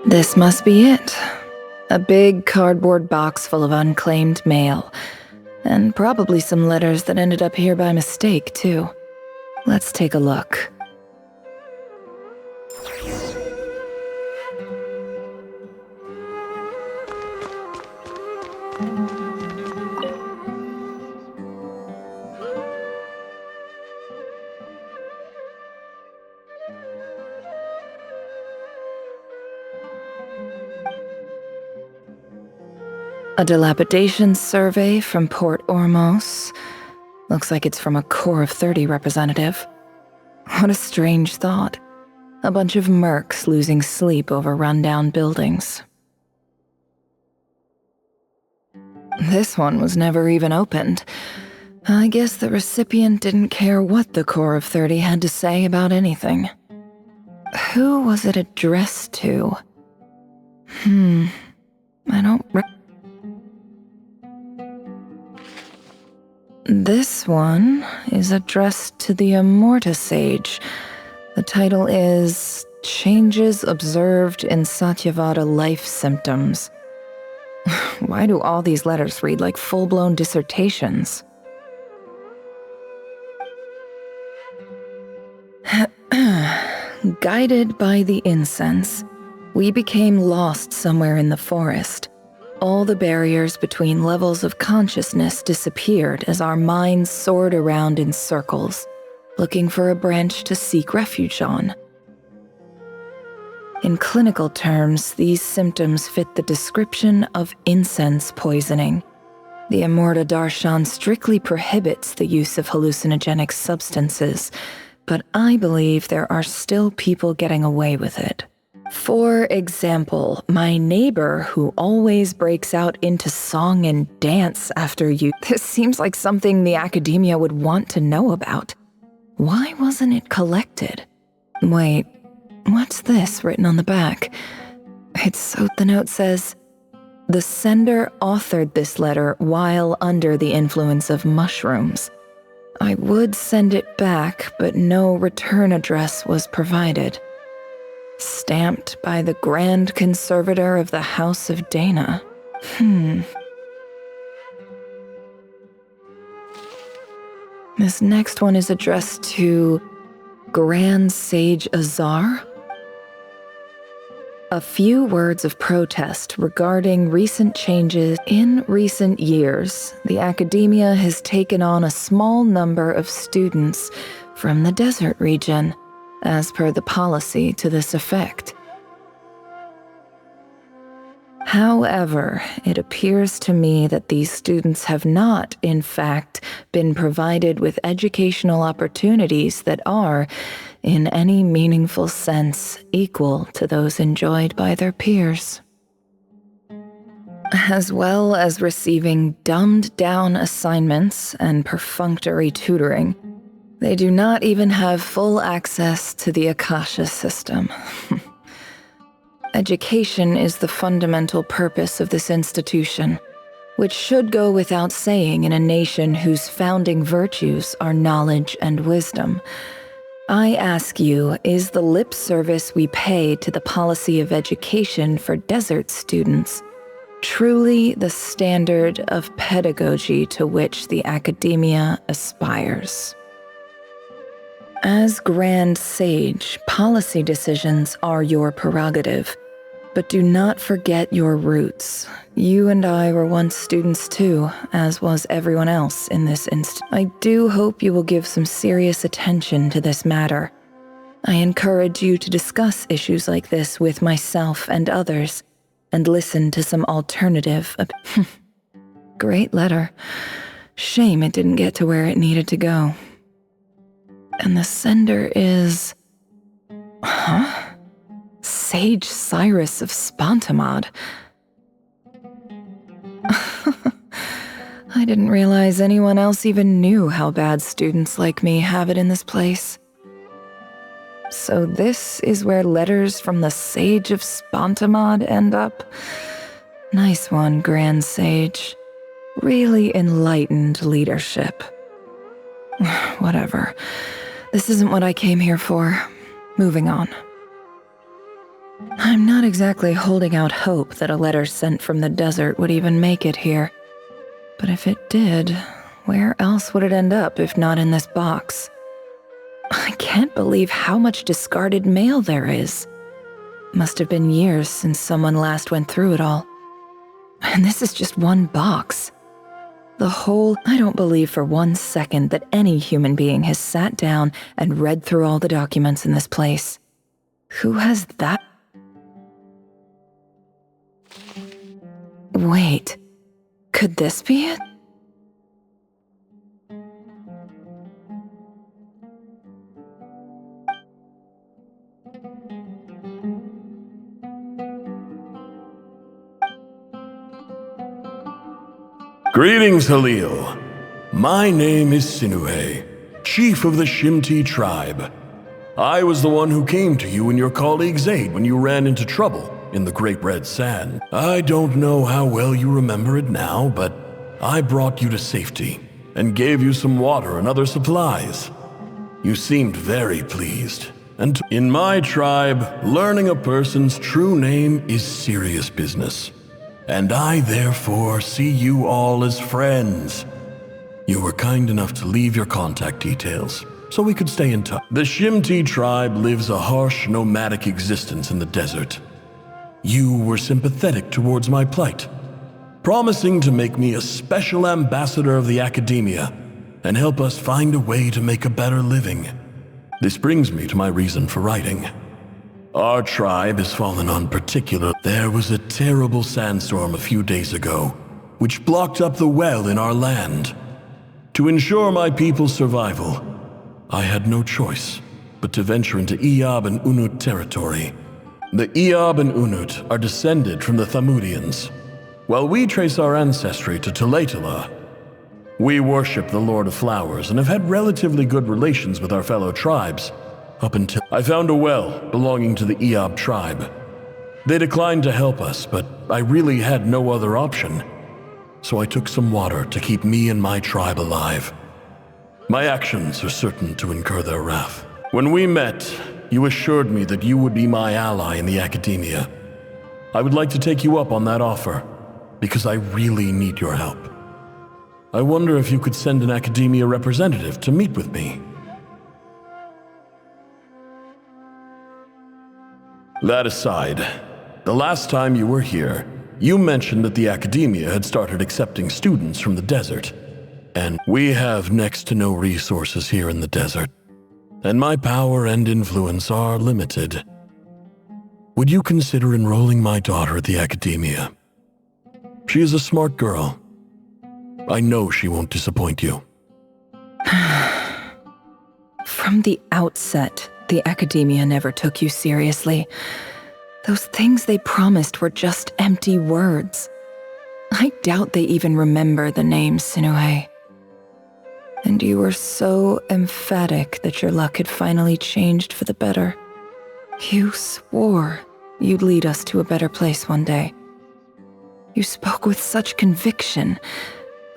This must be it. A big cardboard box full of unclaimed mail. And probably some letters that ended up here by mistake, too. Let's take a look. A dilapidation survey from Port Ormos. Looks like it's from a Core of 30 representative. What a strange thought. A bunch of mercs losing sleep over rundown buildings. This one was never even opened. I guess the recipient didn't care what the Core of 30 had to say about anything. Who was it addressed to? I don't This one is addressed to the Immorta Sage. The title is Changes Observed in Satyavada Life Symptoms. Why do all these letters read like full-blown dissertations? Guided by the incense, we became lost somewhere in the forest. All the barriers between levels of consciousness disappeared as our minds soared around in circles, looking for a branch to seek refuge on. In clinical terms, these symptoms fit the description of incense poisoning. The Immorta Darshan strictly prohibits the use of hallucinogenic substances, but I believe there are still people getting away with it. For example, my neighbor who always breaks out into song and dance after you. This seems like something the academia would want to know about. Why wasn't it collected? Wait, what's this written on the back? The note says, the sender authored this letter while under the influence of mushrooms. I would send it back, but no return address was provided. Stamped by the Grand Conservator of the House of Dana. This next one is addressed to Grand Sage Azar. A few words of protest regarding recent changes. In recent years, the academia has taken on a small number of students from the desert region, as per the policy to this effect. However, it appears to me that these students have not, in fact, been provided with educational opportunities that are, in any meaningful sense, equal to those enjoyed by their peers. As well as receiving dumbed-down assignments and perfunctory tutoring, they do not even have full access to the Akasha system. Education is the fundamental purpose of this institution, which should go without saying in a nation whose founding virtues are knowledge and wisdom. I ask you, is the lip service we pay to the policy of education for desert students truly the standard of pedagogy to which the academia aspires? As Grand Sage, policy decisions are your prerogative, but do not forget your roots. You and I were once students too, as was everyone else in this institute. I do hope you will give some serious attention to this matter. I encourage you to discuss issues like this with myself and others, and listen to some alternative Great letter. Shame it didn't get to where it needed to go. And the sender is... Sage Cyrus of Spontamod. I didn't realize anyone else even knew how bad students like me have it in this place. So this is where letters from the Sage of Spontamod end up? Nice one, Grand Sage. Really enlightened leadership. Whatever. This isn't what I came here for. Moving on. I'm not exactly holding out hope that a letter sent from the desert would even make it here. But if it did, where else would it end up if not in this box? I can't believe how much discarded mail there is. Must have been years since someone last went through it all. And this is just one box. I don't believe for 1 second that any human being has sat down and read through all the documents in this place. Who has that? Wait, could this be it? Greetings, Halil. My name is Sinuhe, chief of the Shimti tribe. I was the one who came to you and your colleague's aid when you ran into trouble in the Great Red Sand. I don't know how well you remember it now, but I brought you to safety and gave you some water and other supplies. You seemed very pleased. And in my tribe, learning a person's true name is serious business. And I therefore see you all as friends. You were kind enough to leave your contact details, so we could stay in touch. The Shimti tribe lives a harsh, nomadic existence in the desert. You were sympathetic towards my plight, promising to make me a special ambassador of the academia and help us find a way to make a better living. This brings me to my reason for writing. Our tribe has fallen on particular. There was a terrible sandstorm a few days ago, which blocked up the well in our land. To ensure my people's survival, I had no choice but to venture into Eob and Unut territory. The Eob and Unut are descended from the Thamudians. While we trace our ancestry to Tulatala, we worship the Lord of Flowers and have had relatively good relations with our fellow tribes. Up until I found a well belonging to the Eob tribe. They declined to help us, but I really had no other option. So I took some water to keep me and my tribe alive. My actions are certain to incur their wrath. When we met, you assured me that you would be my ally in the academia. I would like to take you up on that offer, because I really need your help. I wonder if you could send an academia representative to meet with me. That aside, the last time you were here, you mentioned that the academia had started accepting students from the desert. And we have next to no resources here in the desert. And my power and influence are limited. Would you consider enrolling my daughter at the academia? She is a smart girl. I know she won't disappoint you. From the outset, the academia never took you seriously. Those things they promised were just empty words. I doubt they even remember the name Sinuhe. And you were so emphatic that your luck had finally changed for the better. You swore you'd lead us to a better place one day. You spoke with such conviction,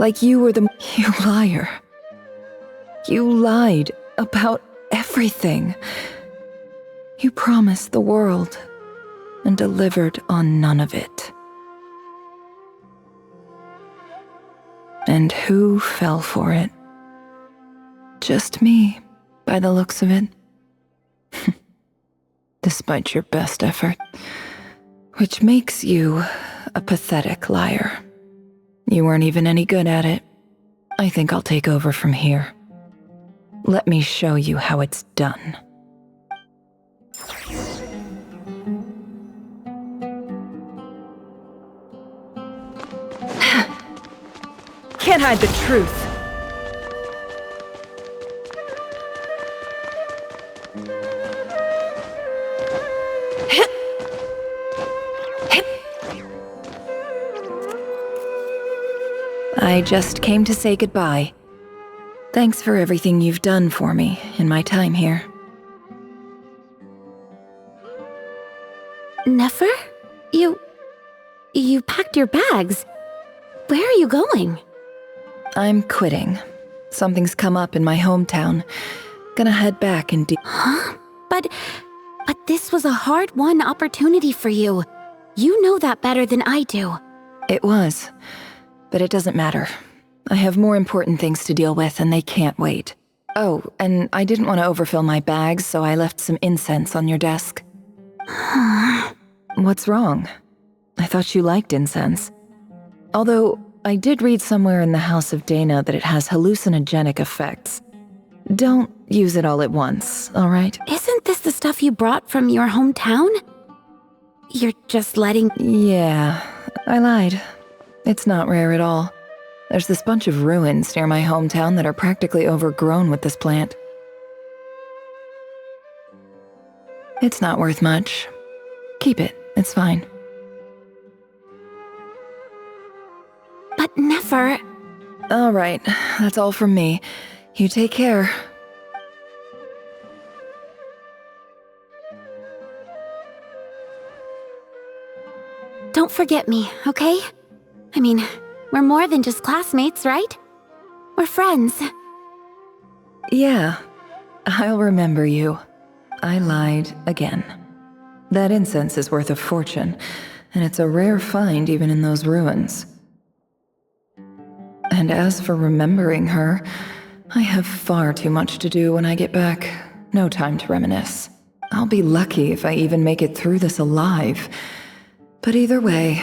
like you were You liar. You lied about everything. You promised the world and delivered on none of it. And who fell for it? Just me, by the looks of it. Despite your best effort, which makes you a pathetic liar. You weren't even any good at it. I think I'll take over from here. Let me show you how it's done. Can't hide the truth. I just came to say goodbye. Thanks for everything you've done for me in my time here. Nefer? You packed your bags. Where are you going? I'm quitting. Something's come up in my hometown. Gonna head back and Huh? But But this was a hard-won opportunity for you. You know that better than I do. It was, but it doesn't matter. I have more important things to deal with, and they can't wait. Oh, and I didn't want to overfill my bags, so I left some incense on your desk. What's wrong? I thought you liked incense. Although, I did read somewhere in the House of Dana that it has hallucinogenic effects. Don't use it all at once, alright? Isn't this the stuff you brought from your hometown? You're just letting... Yeah, I lied. It's not rare at all. There's this bunch of ruins near my hometown that are practically overgrown with this plant. It's not worth much. Keep it, it's fine. But never... Alright, that's all from me. You take care. Don't forget me, okay? I mean, we're more than just classmates, right? We're friends. Yeah, I'll remember you. I lied again. That incense is worth a fortune, and it's a rare find even in those ruins. And as for remembering her, I have far too much to do when I get back. No time to reminisce. I'll be lucky if I even make it through this alive. But either way,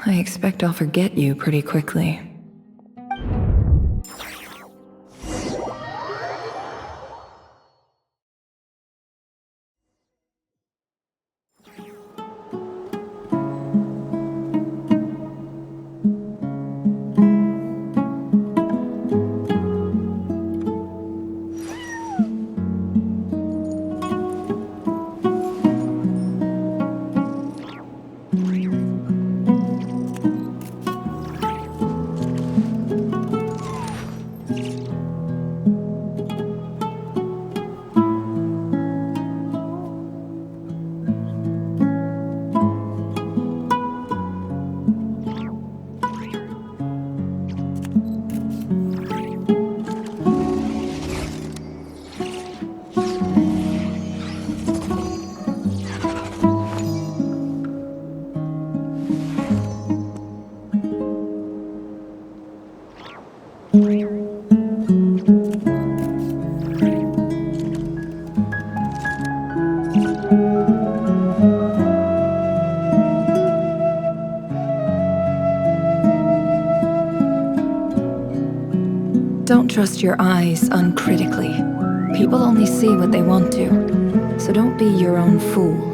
I expect I'll forget you pretty quickly. Don't trust your eyes uncritically. People only see what they want to, so don't be your own fool.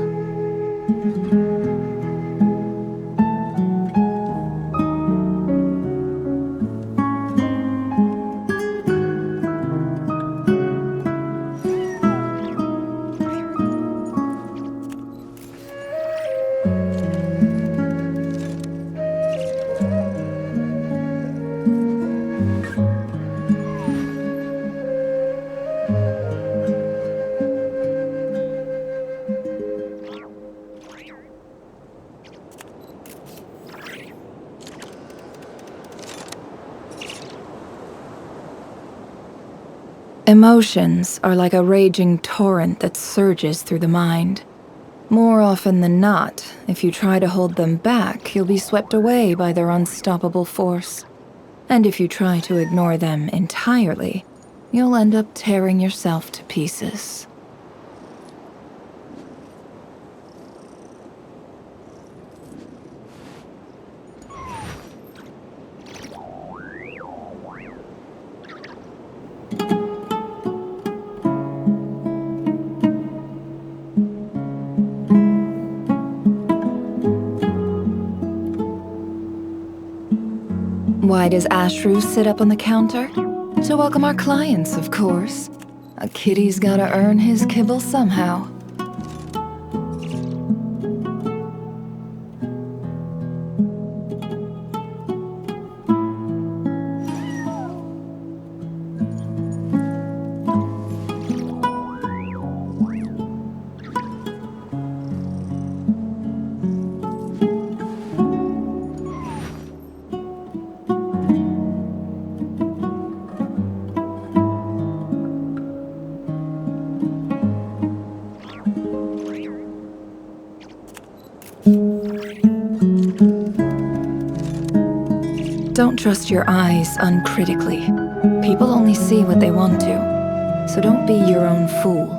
Emotions are like a raging torrent that surges through the mind. More often than not, if you try to hold them back, you'll be swept away by their unstoppable force. And if you try to ignore them entirely, you'll end up tearing yourself to pieces. Why does Ashru sit up on the counter? To welcome our clients, of course. A kitty's gotta earn his kibble somehow. Don't trust your eyes uncritically. People only see what they want to, so don't be your own fool.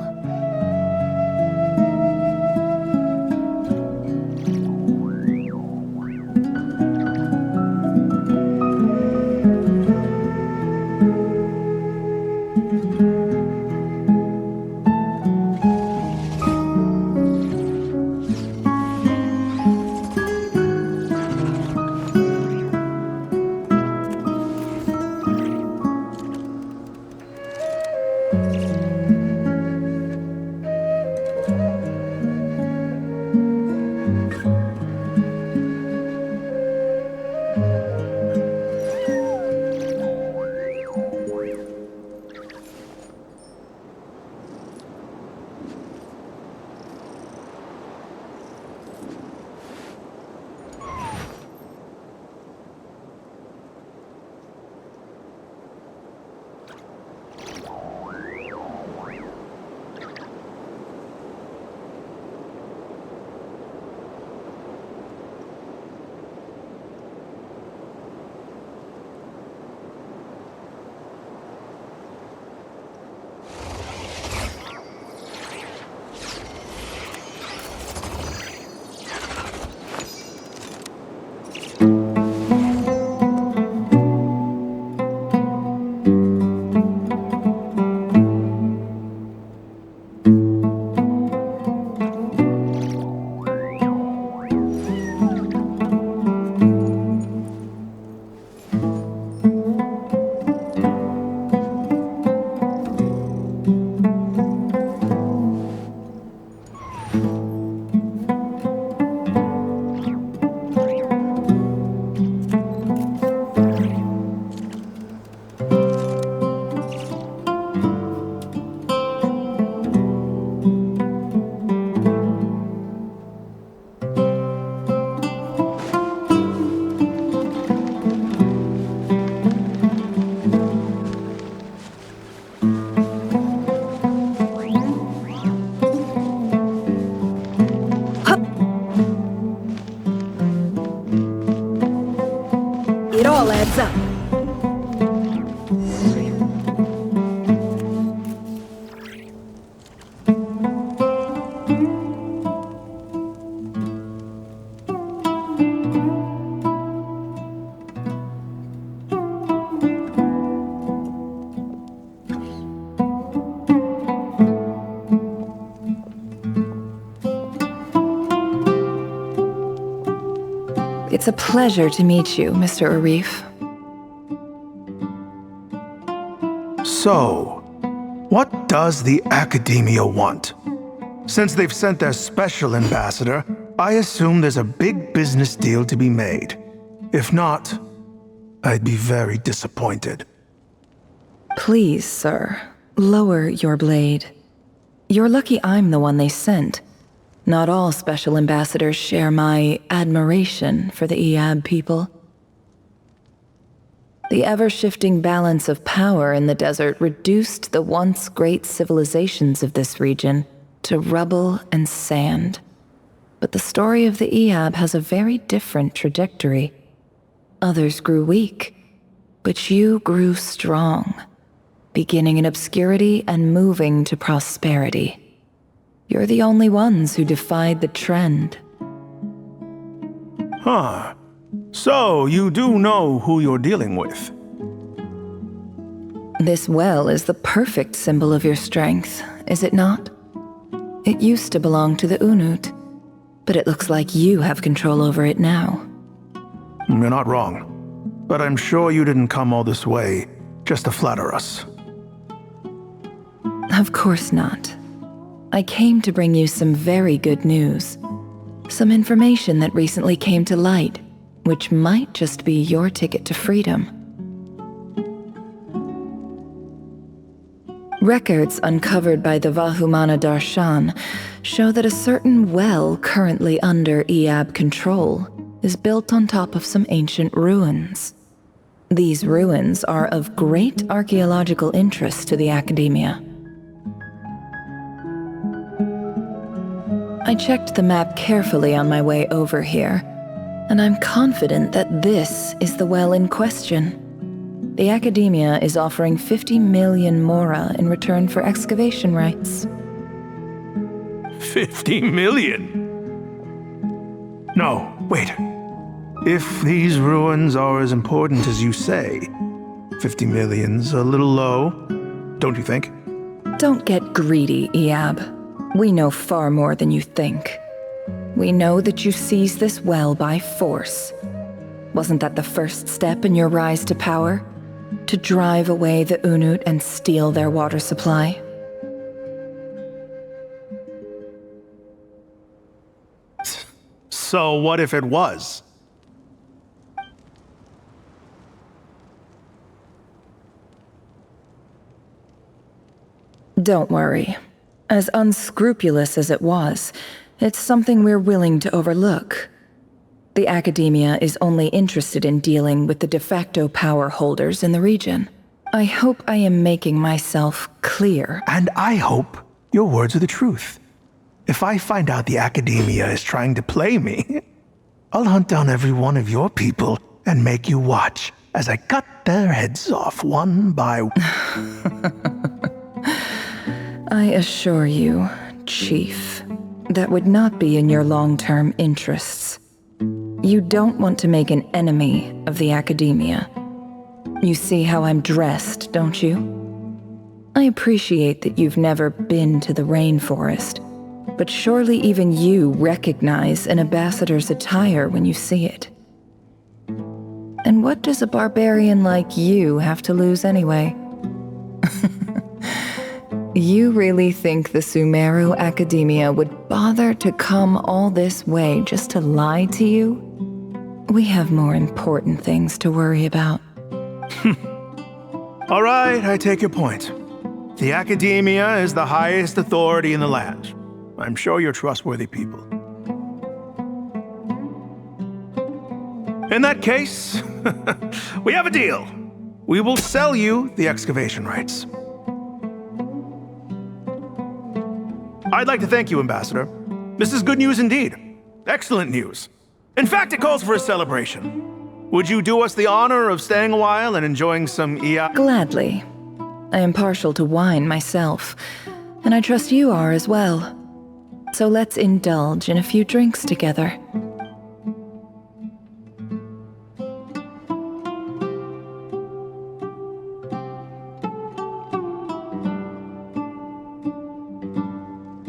It all adds up. It's a pleasure to meet you, Mr. Arif. So, what does the Academia want? Since they've sent their special ambassador, I assume there's a big business deal to be made. If not, I'd be very disappointed. Please, sir, lower your blade. You're lucky I'm the one they sent. Not all special ambassadors share my admiration for the Iab people. The ever-shifting balance of power in the desert reduced the once great civilizations of this region to rubble and sand. But the story of the Iab has a very different trajectory. Others grew weak, but you grew strong, beginning in obscurity and moving to prosperity. You're the only ones who defied the trend. Huh. So, you do know who you're dealing with? This well is the perfect symbol of your strength, is it not? It used to belong to the Unut, but it looks like you have control over it now. You're not wrong. But I'm sure you didn't come all this way just to flatter us. Of course not. I came to bring you some very good news. Some information that recently came to light, which might just be your ticket to freedom. Records uncovered by the Vahumana Darshan show that a certain well currently under Iab control is built on top of some ancient ruins. These ruins are of great archaeological interest to the Academia. I checked the map carefully on my way over here. and I'm confident that this is the well in question. The Academia is offering 50 million mora in return for excavation rights. 50 million? No, wait. If these ruins are as important as you say, 50 million's a little low, don't you think? Don't get greedy, Iab. We know far more than you think. We know that you seized this well by force. Wasn't that the first step in your rise to power? To drive away the Unut and steal their water supply? So what if it was? Don't worry. As unscrupulous as it was, it's something we're willing to overlook. The Academia is only interested in dealing with the de facto power holders in the region. I hope I am making myself clear. And I hope your words are the truth. If I find out the Academia is trying to play me, I'll hunt down every one of your people and make you watch as I cut their heads off one by one. I assure you, Chief, that would not be in your long-term interests. You don't want to make an enemy of the Academia. You see how I'm dressed, don't you? I appreciate that you've never been to the rainforest, but surely even you recognize an ambassador's attire when you see it. And what does a barbarian like you have to lose anyway? You really think the Sumeru Academia would bother to come all this way just to lie to you? We have more important things to worry about. All right, I take your point. The Academia is the highest authority in the land. I'm sure you're trustworthy people. In that case, we have a deal. We will sell you the excavation rights. I'd like to thank you, Ambassador. This is good news indeed. Excellent news. In fact, it calls for a celebration. Would you do us the honor of staying a while and enjoying some Gladly. I am partial to wine myself, and I trust you are as well. So let's indulge in a few drinks together.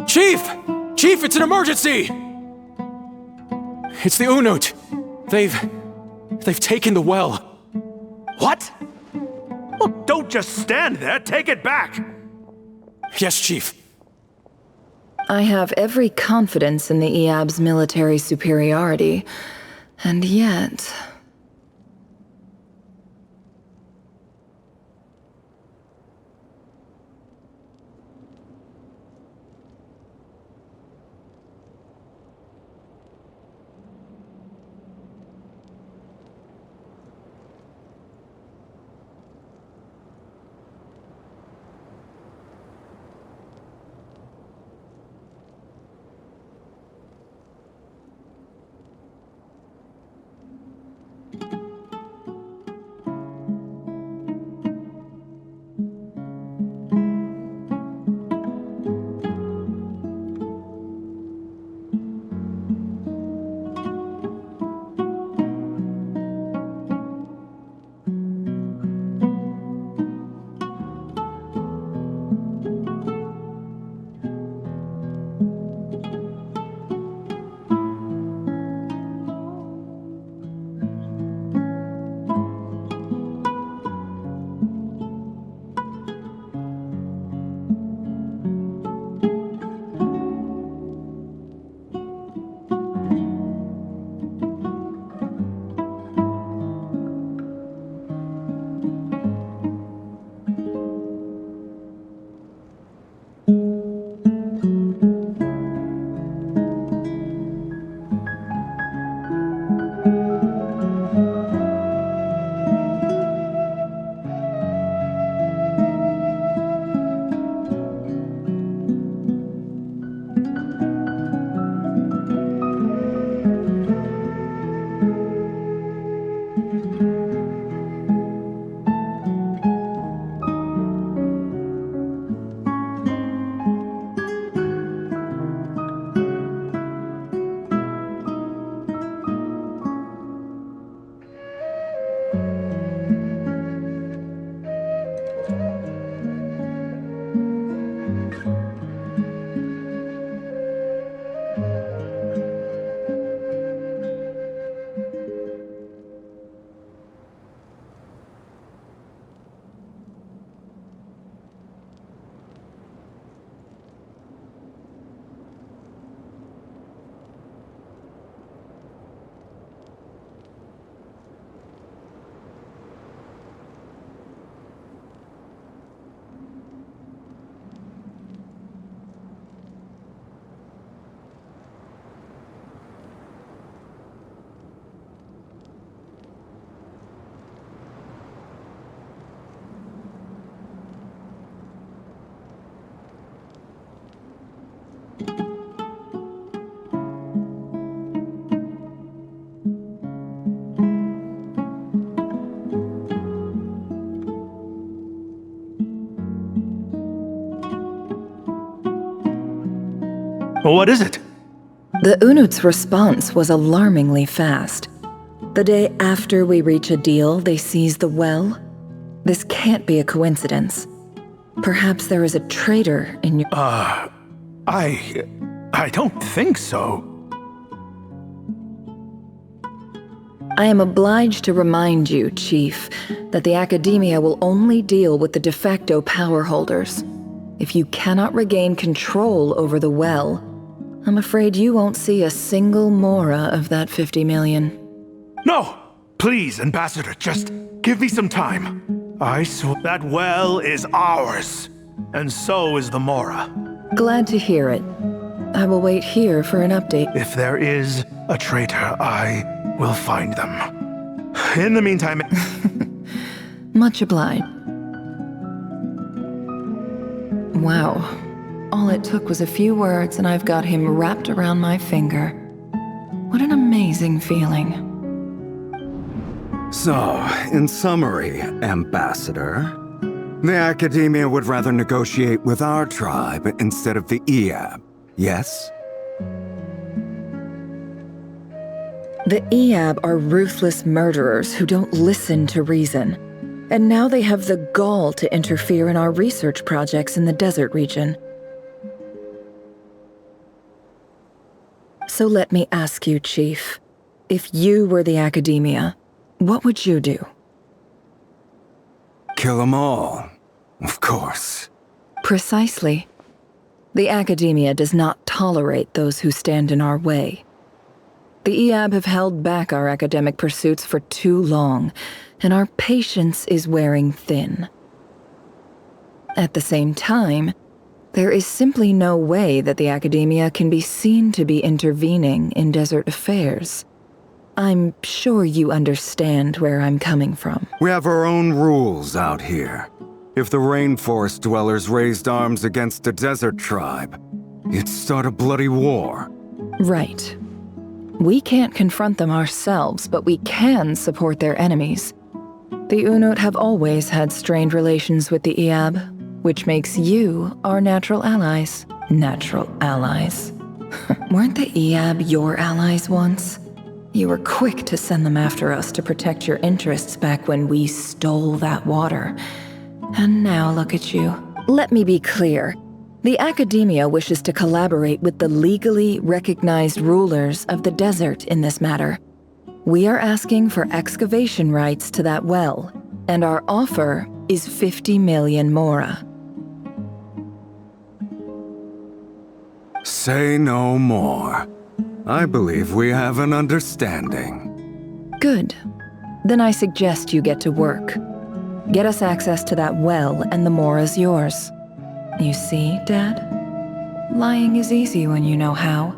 Chief! Chief, it's an emergency! It's the Unut. They've taken the well. What? Well, don't just stand there. Take it back. Yes, Chief. I have every confidence in the Iab's military superiority, and yet... What is it? The Unut's response was alarmingly fast. The day after we reach a deal, they seize the well. This can't be a coincidence. Perhaps there is a traitor in your— I don't think so. I am obliged to remind you, Chief, that the Academia will only deal with the de facto power holders. If you cannot regain control over the well, I'm afraid you won't see a single mora of that 50 million. No! Please, Ambassador, just give me some time. I swear that well is ours, and so is the mora. Glad to hear it. I will wait here for an update. If there is a traitor, I will find them. In the meantime... Much obliged. Wow. All it took was a few words and I've got him wrapped around my finger. What an amazing feeling. So, in summary, Ambassador, the Academia would rather negotiate with our tribe instead of the Eab, yes? The Eab are ruthless murderers who don't listen to reason. And now they have the gall to interfere in our research projects in the desert region. So let me ask you, Chief, if you were the Academia, what would you do? Kill them all, of course. Precisely. The Academia does not tolerate those who stand in our way. The Eab have held back our academic pursuits for too long, and our patience is wearing thin. At the same time, there is simply no way that the Academia can be seen to be intervening in desert affairs. I'm sure you understand where I'm coming from. We have our own rules out here. If the rainforest dwellers raised arms against a desert tribe, it'd start a bloody war. Right. We can't confront them ourselves, but we can support their enemies. The Unut have always had strained relations with the Eab, which makes you our natural allies. Natural allies? Weren't the Eab your allies once? You were quick to send them after us to protect your interests back when we stole that water. And now look at you. Let me be clear. The Academia wishes to collaborate with the legally recognized rulers of the desert in this matter. We are asking for excavation rights to that well, and our offer is 50 million mora. Say no more. I believe we have an understanding. Good. Then I suggest you get to work. Get us access to that well, and the mora's yours. You see, Dad? Lying is easy when you know how.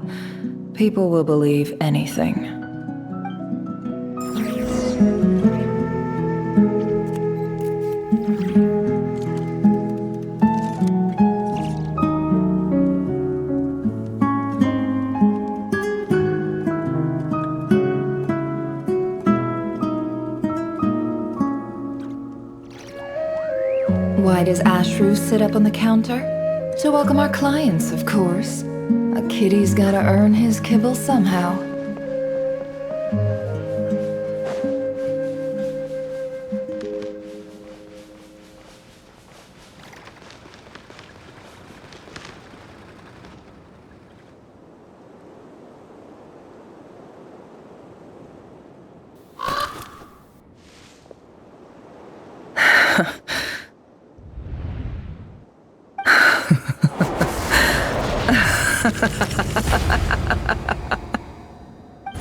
People will believe anything. Why does Ashru sit up on the counter? To welcome our clients, of course. A kitty's gotta earn his kibble somehow.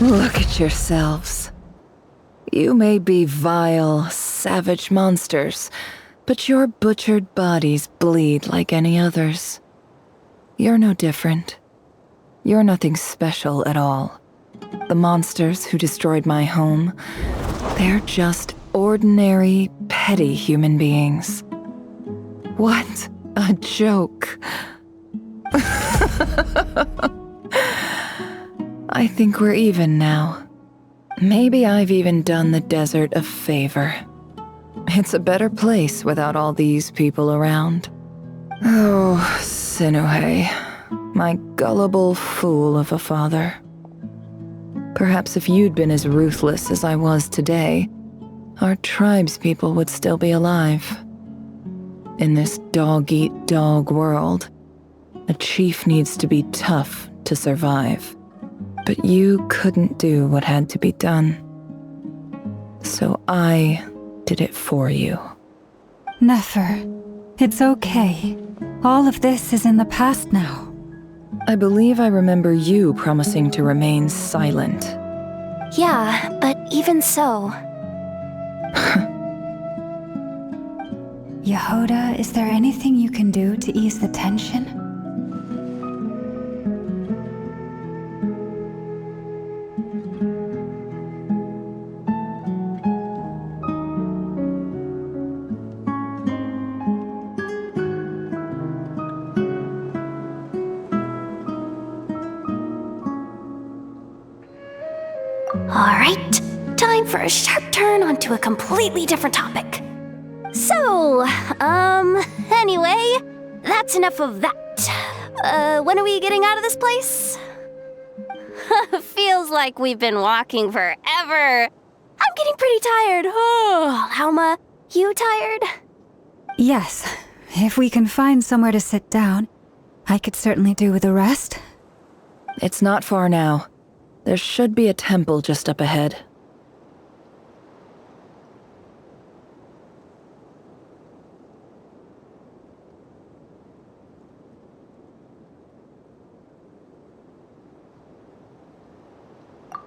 Look at yourselves. You may be vile, savage monsters, but your butchered bodies bleed like any others. You're no different. You're nothing special at all. The monsters who destroyed my home, they're just ordinary, petty human beings. What a joke. I think we're even now. Maybe I've even done the desert a favor. It's a better place without all these people around. Oh, Sinuhe, my gullible fool of a father. Perhaps if you'd been as ruthless as I was today, our tribespeople would still be alive. In this dog-eat-dog world, a chief needs to be tough to survive. But you couldn't do what had to be done. So I did it for you. Nefer, it's okay. All of this is in the past now. I believe I remember you promising to remain silent. Yeah, but even so... Yehoda, is there anything you can do to ease the tension? Alright, time for a sharp turn onto a completely different topic. So, anyway, that's enough of that. When are we getting out of this place? Feels like we've been walking forever. I'm getting pretty tired. Oh, Alma, you tired? Yes, if we can find somewhere to sit down, I could certainly do with a rest. It's not far now. There should be a temple just up ahead.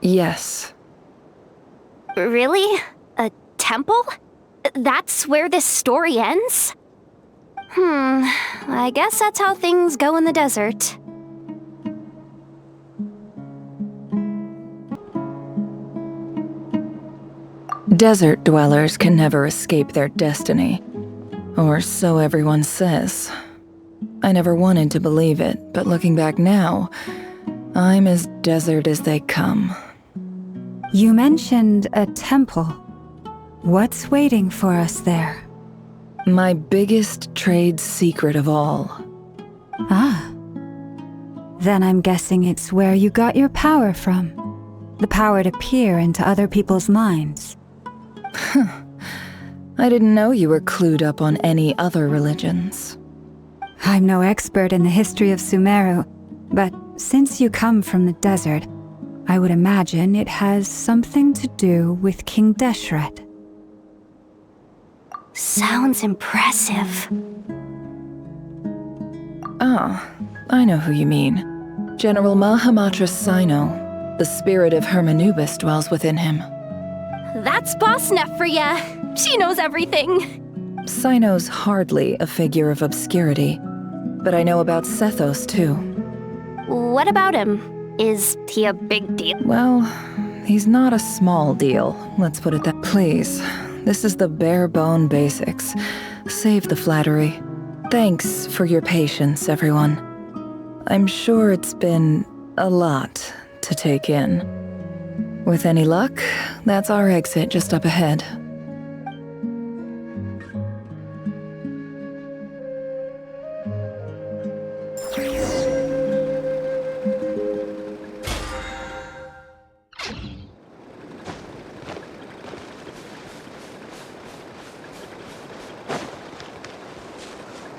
Yes. Really? A temple? That's where this story ends? I guess that's how things go in the desert. Desert dwellers can never escape their destiny. Or so everyone says. I never wanted to believe it, but looking back now, I'm as desert as they come. You mentioned a temple. What's waiting for us there? My biggest trade secret of all. Ah. Then I'm guessing it's where you got your power from. The power to peer into other people's minds. I didn't know you were clued up on any other religions. I'm no expert in the history of Sumeru, but since you come from the desert, I would imagine it has something to do with King Deshret. Sounds impressive. Ah, I know who you mean. General Mahamatra Sino. The spirit of Hermanubis dwells within him. That's Boss Neff for ya. She knows everything. Sino's hardly a figure of obscurity, but I know about Sethos too. What about him? Is he a big deal? Well, he's not a small deal, let's put it that. Please, this is the bare-bone basics. Save the flattery. Thanks for your patience, everyone. I'm sure it's been a lot to take in. With any luck, that's our exit just up ahead.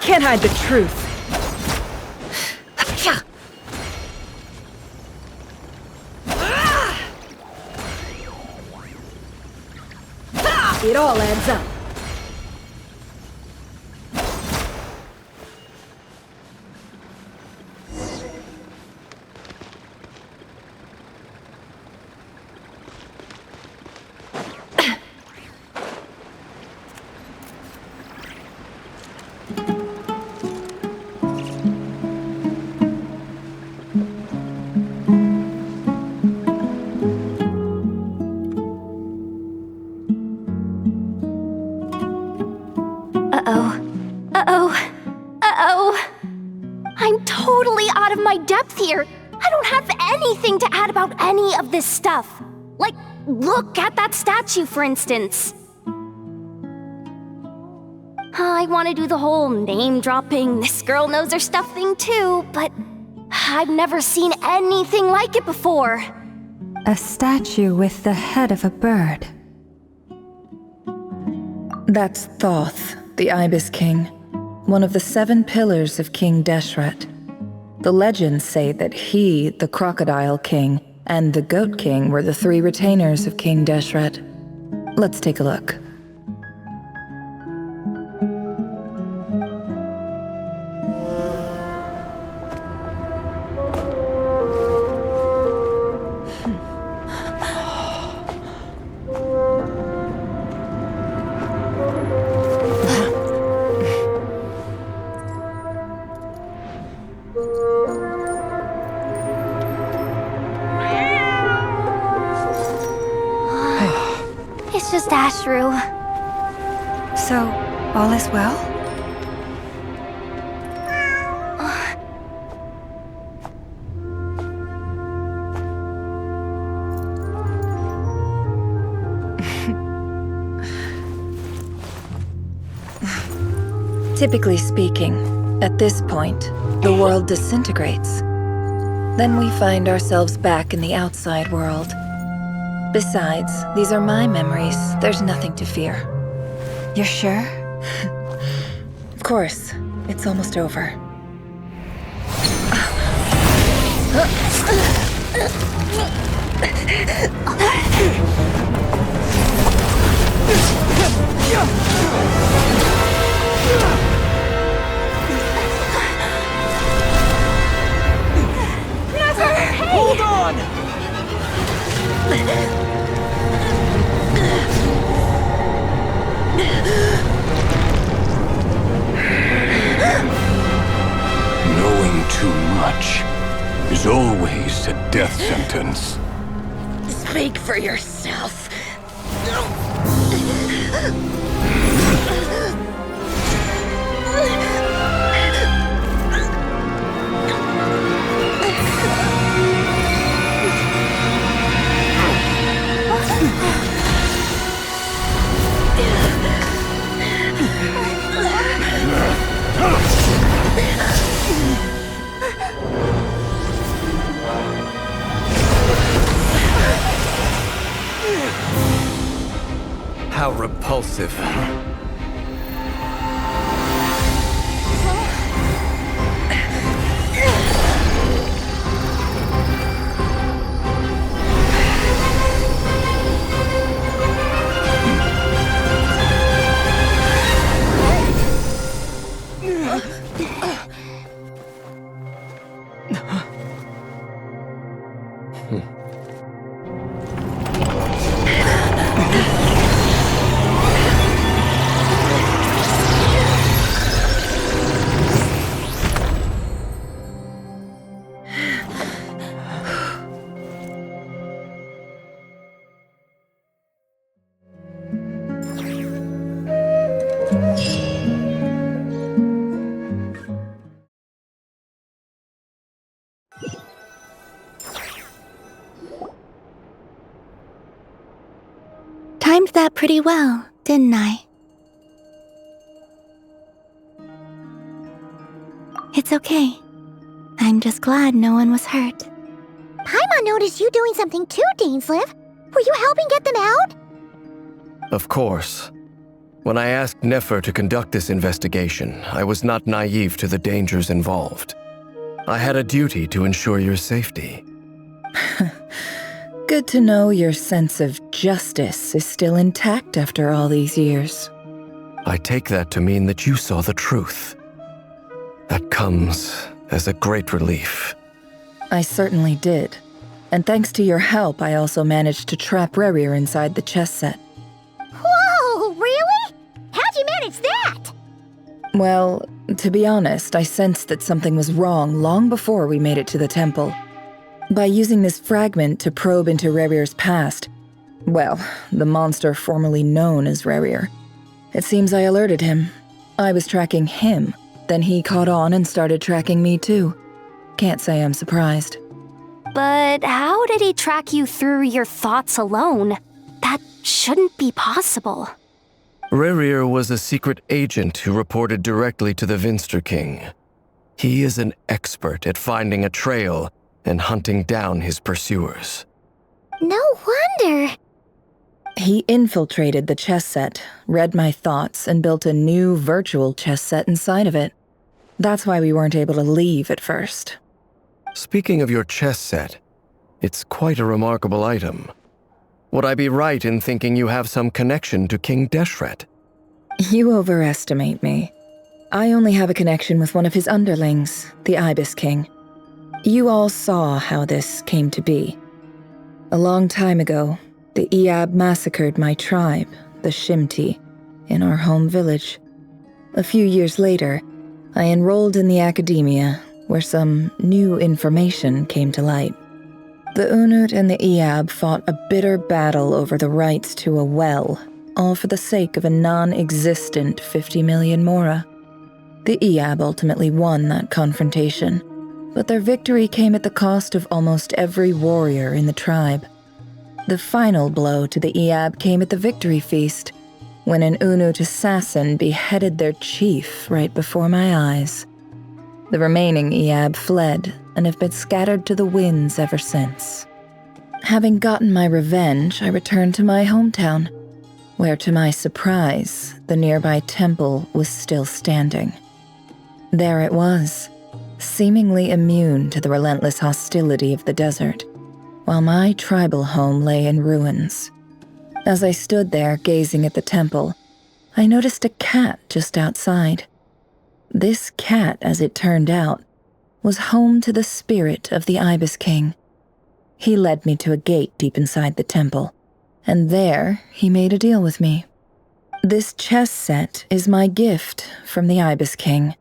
Can't hide the truth. It all adds up. I'm totally out of my depth here. I don't have anything to add about any of this stuff. Like, look at that statue, for instance. I want to do the whole name-dropping, this girl knows her stuff thing too, but I've never seen anything like it before. A statue with the head of a bird. That's Thoth, the Ibis King, one of the 7 pillars of King Deshret. The legends say that he, the Crocodile King, and the Goat King were the 3 retainers of King Deshret. Let's take a look. It's just Ashru. So, all is well? Typically speaking, at this point, the world disintegrates. Then we find ourselves back in the outside world. Besides, these are my memories. There's nothing to fear. You're sure? Of course. It's almost over. Hold on! Knowing too much is always a death sentence. Speak for yourself. How repulsive. Timed that pretty well, didn't I? It's okay. I'm just glad no one was hurt. Paimon noticed you doing something too, Dainsleif. Were you helping get them out? Of course. When I asked Nefer to conduct this investigation, I was not naive to the dangers involved. I had a duty to ensure your safety. Good to know your sense of justice is still intact after all these years. I take that to mean that you saw the truth. That comes as a great relief. I certainly did. And thanks to your help, I also managed to trap Rerir inside the chess set. Whoa, really? How'd you manage that? Well, to be honest, I sensed that something was wrong long before we made it to the temple. By using this fragment to probe into Rerir's past, well, the monster formerly known as Rerir, it seems I alerted him. I was tracking him, then he caught on and started tracking me too. Can't say I'm surprised. But how did he track you through your thoughts alone? That shouldn't be possible. Rerir was a secret agent who reported directly to the Vinster King. He is an expert at finding a trail and hunting down his pursuers. No wonder. He infiltrated the chess set, read my thoughts, and built a new virtual chess set inside of it. That's why we weren't able to leave at first. Speaking of your chess set, it's quite a remarkable item. Would I be right in thinking you have some connection to King Deshret? You overestimate me. I only have a connection with one of his underlings, the Ibis King. You all saw how this came to be. A long time ago, the Iab massacred my tribe, the Shimti, in our home village. A few years later, I enrolled in the academia, where some new information came to light. The Unut and the Iab fought a bitter battle over the rights to a well, all for the sake of a non-existent 50 million mora. The Iab ultimately won that confrontation, but their victory came at the cost of almost every warrior in the tribe. The final blow to the Iab came at the victory feast, when an Unut assassin beheaded their chief right before my eyes. The remaining Iab fled and have been scattered to the winds ever since. Having gotten my revenge, I returned to my hometown, where to my surprise, the nearby temple was still standing. There it was, seemingly immune to the relentless hostility of the desert, while my tribal home lay in ruins. As I stood there gazing at the temple, I noticed a cat just outside. This cat, as it turned out, was home to the spirit of the Ibis King. He led me to a gate deep inside the temple, and there he made a deal with me. This chess set is my gift from the Ibis King.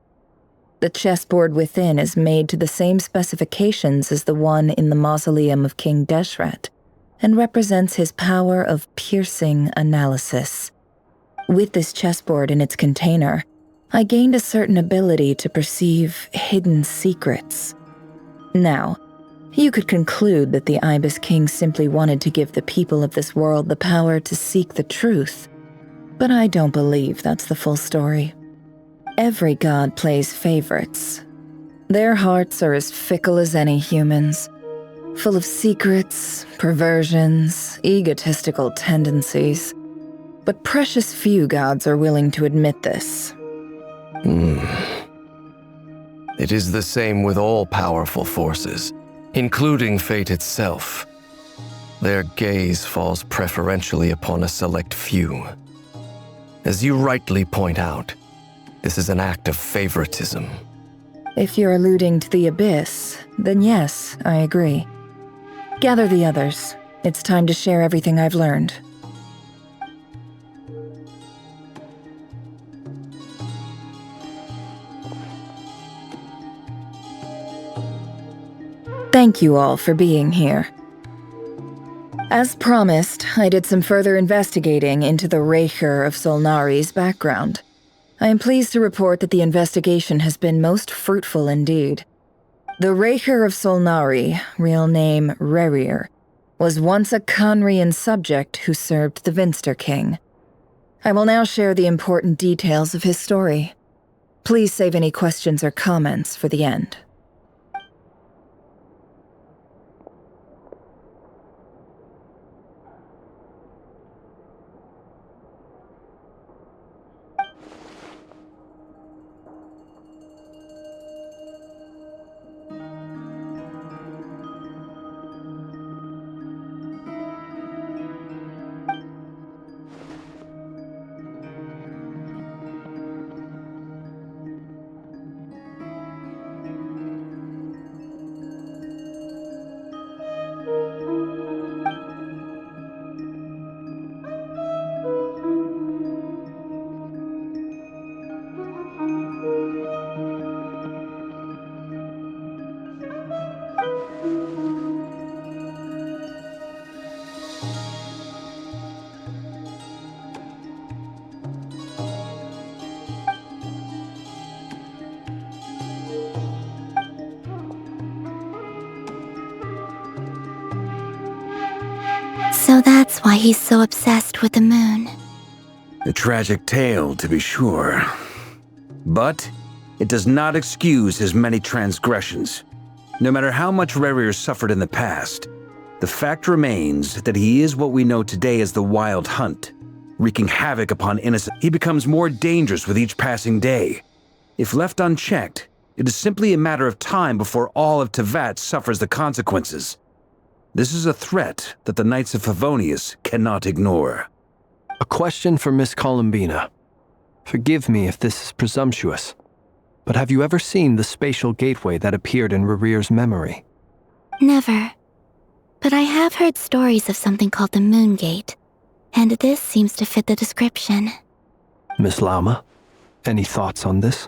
The chessboard within is made to the same specifications as the one in the mausoleum of King Deshret, and represents his power of piercing analysis. With this chessboard in its container, I gained a certain ability to perceive hidden secrets. Now, you could conclude that the Ibis King simply wanted to give the people of this world the power to seek the truth, but I don't believe that's the full story. Every god plays favorites. Their hearts are as fickle as any human's, full of secrets, perversions, egotistical tendencies. But precious few gods are willing to admit this. It is the same with all powerful forces, including fate itself. Their gaze falls preferentially upon a select few. As you rightly point out, this is an act of favoritism. If you're alluding to the Abyss, then yes, I agree. Gather the others. It's time to share everything I've learned. Thank you all for being here. As promised, I did some further investigating into the Reicher of Solnari's background. I am pleased to report that the investigation has been most fruitful indeed. The Reicher of Solnari, real name Rerir, was once a Conrian subject who served the Vinster King. I will now share the important details of his story. Please save any questions or comments for the end. So that's why he's so obsessed with the moon. A tragic tale, to be sure. But it does not excuse his many transgressions. No matter how much Rerir suffered in the past, the fact remains that he is what we know today as the Wild Hunt, wreaking havoc upon innocent. He becomes more dangerous with each passing day. If left unchecked, it is simply a matter of time before all of Tevat suffers the consequences. This is a threat that the Knights of Favonius cannot ignore. A question for Miss Columbina. Forgive me if this is presumptuous, but have you ever seen the spatial gateway that appeared in Rerir's memory? Never. But I have heard stories of something called the Moon Gate, and this seems to fit the description. Miss Lauma, any thoughts on this?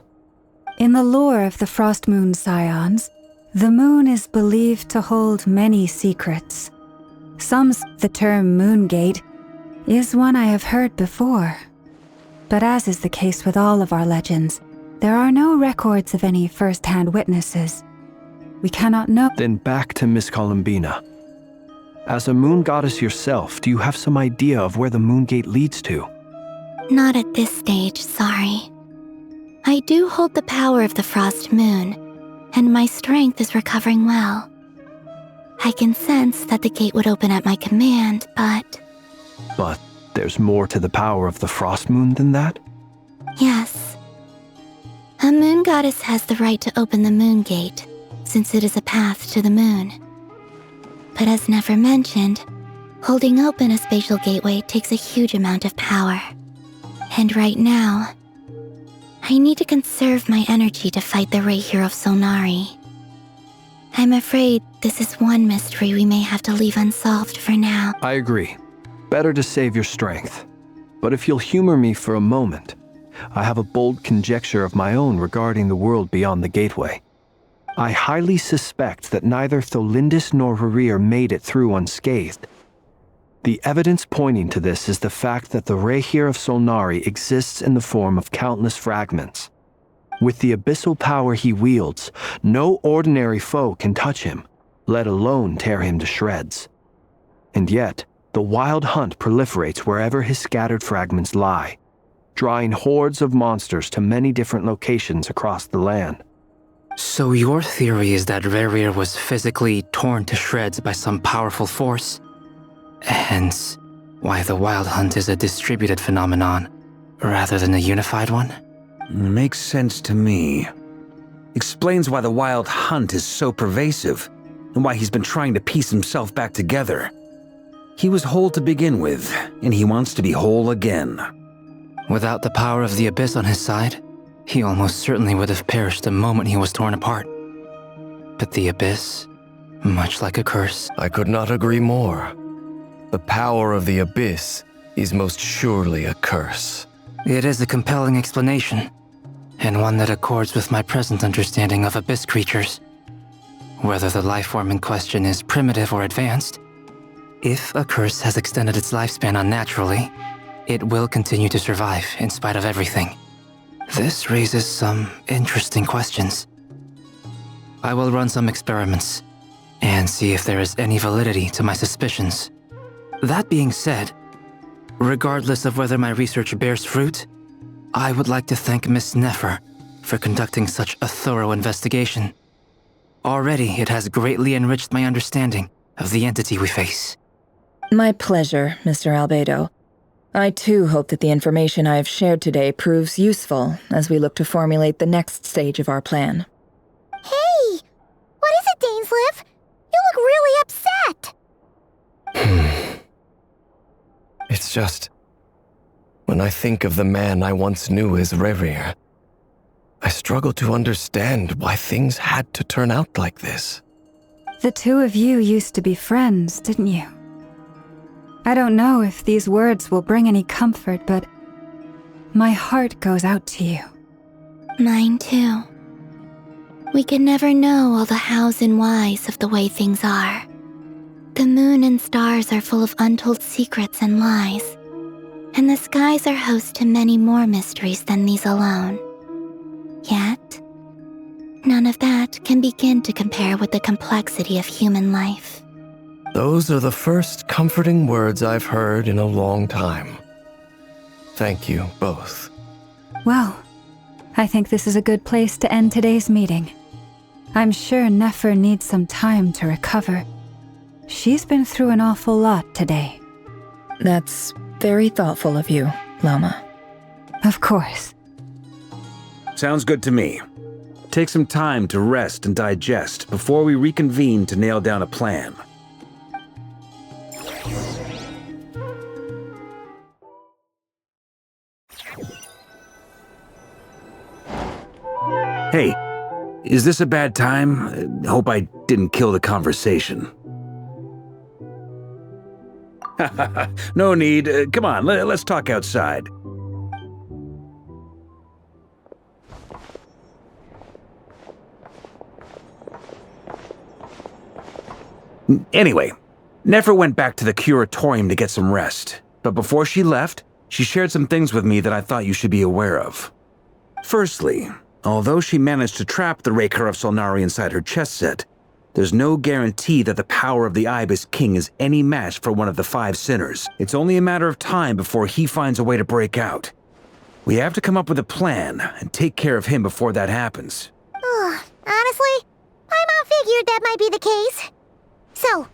In the lore of the Frost Moon Scions, the moon is believed to hold many secrets. The term Moon Gate is one I have heard before. But as is the case with all of our legends, there are no records of any first-hand witnesses. We cannot know. Then back to Miss Columbina. As a moon goddess yourself, do you have some idea of where the Moon Gate leads to? Not at this stage, sorry. I do hold the power of the Frost Moon, and my strength is recovering well. I can sense that the gate would open at my command, but... But there's more to the power of the Frost Moon than that? Yes. A moon goddess has the right to open the Moon Gate, since it is a path to the moon. But as never mentioned, holding open a spatial gateway takes a huge amount of power. And right now, I need to conserve my energy to fight the Reihir of Solnari. I'm afraid this is one mystery we may have to leave unsolved for now. I agree. Better to save your strength. But if you'll humor me for a moment, I have a bold conjecture of my own regarding the world beyond the gateway. I highly suspect that neither Tholindis nor Rerir made it through unscathed. The evidence pointing to this is the fact that the Reihir of Solnari exists in the form of countless fragments. With the abyssal power he wields, no ordinary foe can touch him, let alone tear him to shreds. And yet, the Wild Hunt proliferates wherever his scattered fragments lie, drawing hordes of monsters to many different locations across the land. So your theory is that Rerir was physically torn to shreds by some powerful force? Hence, why the Wild Hunt is a distributed phenomenon, rather than a unified one? Makes sense to me. Explains why the Wild Hunt is so pervasive, and why he's been trying to piece himself back together. He was whole to begin with, and he wants to be whole again. Without the power of the Abyss on his side, he almost certainly would have perished the moment he was torn apart. But the Abyss, much like a curse... I could not agree more. The power of the Abyss is most surely a curse. It is a compelling explanation, and one that accords with my present understanding of Abyss creatures. Whether the life form in question is primitive or advanced, if a curse has extended its lifespan unnaturally, it will continue to survive in spite of everything. This raises some interesting questions. I will run some experiments and see if there is any validity to my suspicions. That being said, regardless of whether my research bears fruit, I would like to thank Miss Nefer for conducting such a thorough investigation. Already, it has greatly enriched my understanding of the entity we face. My pleasure, Mr. Albedo. I too hope that the information I have shared today proves useful as we look to formulate the next stage of our plan. Hey! What is it, Dainsleif? You look really upset! It's just... when I think of the man I once knew as Rerir, I struggle to understand why things had to turn out like this. The two of you used to be friends, didn't you? I don't know if these words will bring any comfort, but my heart goes out to you. Mine too. We can never know all the hows and whys of the way things are. The moon and stars are full of untold secrets and lies, and the skies are host to many more mysteries than these alone. Yet, none of that can begin to compare with the complexity of human life. Those are the first comforting words I've heard in a long time. Thank you, both. Well, I think this is a good place to end today's meeting. I'm sure Nefer needs some time to recover. She's been through an awful lot today. That's very thoughtful of you, Lama. Of course. Sounds good to me. Take some time to rest and digest before we reconvene to nail down a plan. Hey, is this a bad time? Hope I didn't kill the conversation. No need. Come on, let's talk outside. Anyway, Nefer went back to the curatorium to get some rest, but before she left, she shared some things with me that I thought you should be aware of. Firstly, although she managed to trap the Raker of Solnari inside her chest set, there's no guarantee that the power of the Ibis King is any match for one of the 5 sinners. It's only a matter of time before he finds a way to break out. We have to come up with a plan and take care of him before that happens. Honestly, my mom figured that might be the case. So?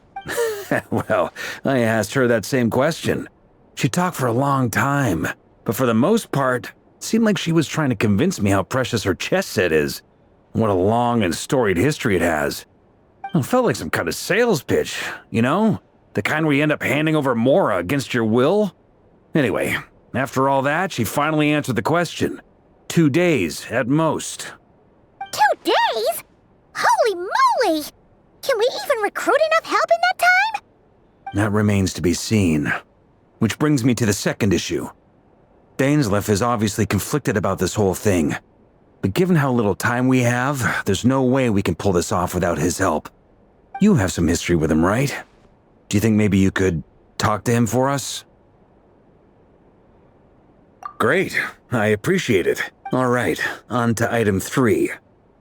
Well, I asked her that same question. She talked for a long time, but for the most part, it seemed like she was trying to convince me how precious her chess set is. What a long and storied history it has. It felt like some kind of sales pitch, you know? The kind where you end up handing over Mora against your will? Anyway, after all that, she finally answered the question. 2 days, at most. 2 days? Holy moly! Can we even recruit enough help in that time? That remains to be seen. Which brings me to the second issue. Dainsleif is obviously conflicted about this whole thing. But given how little time we have, there's no way we can pull this off without his help. You have some history with him, right? Do you think maybe you could talk to him for us? Great. I appreciate it. All right, on to item 3.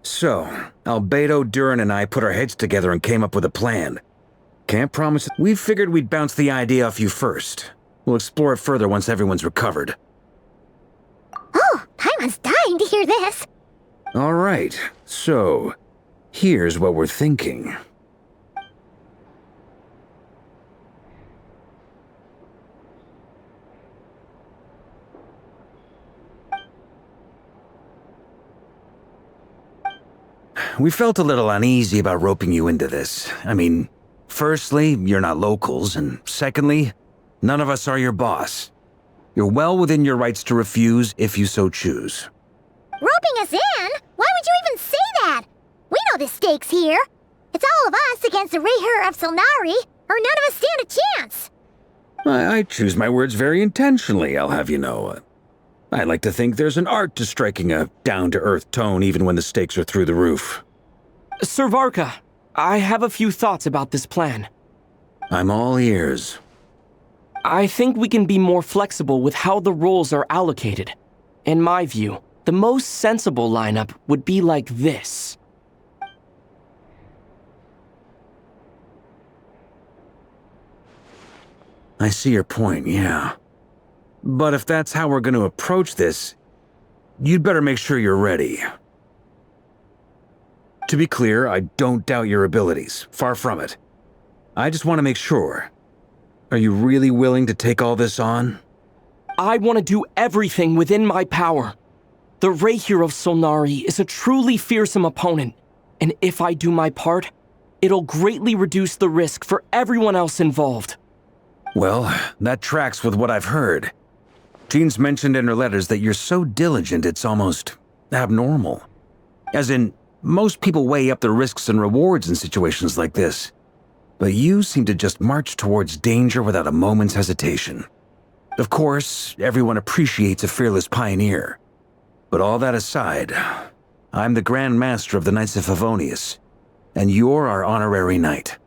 So, Albedo, Durin, and I put our heads together and came up with a plan. Can't promise it. We figured we'd bounce the idea off you first. We'll explore it further once everyone's recovered. Oh, Paimon's dying to hear this. All right, so here's what we're thinking. We felt a little uneasy about roping you into this. I mean, firstly, you're not locals, and secondly, none of us are your boss. You're well within your rights to refuse if you so choose. Roping us in? Why would you even say that? We know the stakes here. It's all of us against the Rayher of Solnari, or none of us stand a chance. I choose my words very intentionally, I'll have you know. I like to think there's an art to striking a down-to-earth tone even when the stakes are through the roof. Sir Varka, I have a few thoughts about this plan. I'm all ears. I think we can be more flexible with how the roles are allocated. In my view, the most sensible lineup would be like this. I see your point, yeah. But if that's how we're going to approach this, you'd better make sure you're ready. To be clear, I don't doubt your abilities. Far from it. I just want to make sure. Are you really willing to take all this on? I want to do everything within my power. The Rayher of Solnari is a truly fearsome opponent, and if I do my part, it'll greatly reduce the risk for everyone else involved. Well, that tracks with what I've heard. Jean's mentioned in her letters that you're so diligent it's almost abnormal. As in, most people weigh up the risks and rewards in situations like this. But you seem to just march towards danger without a moment's hesitation. Of course, everyone appreciates a fearless pioneer. But all that aside, I'm the Grand Master of the Knights of Favonius, and you're our honorary knight.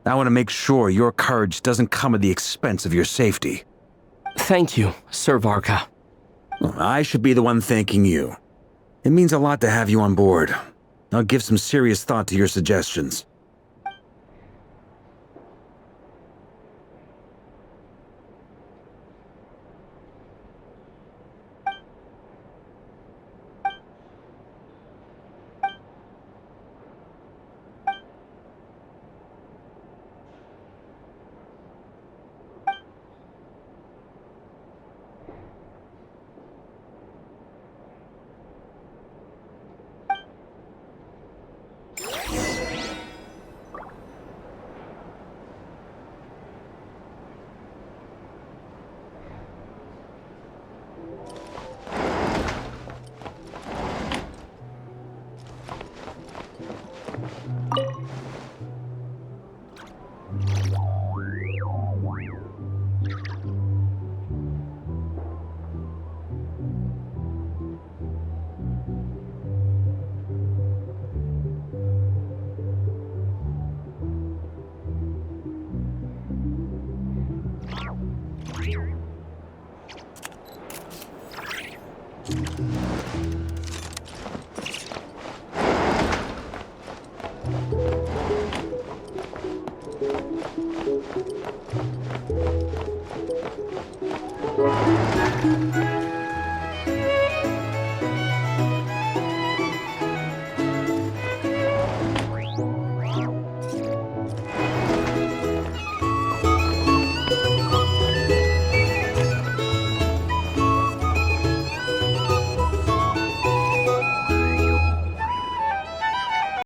I want to make sure your courage doesn't come at the expense of your safety. Thank you, Sir Varka. I should be the one thanking you. It means a lot to have you on board. I'll give some serious thought to your suggestions.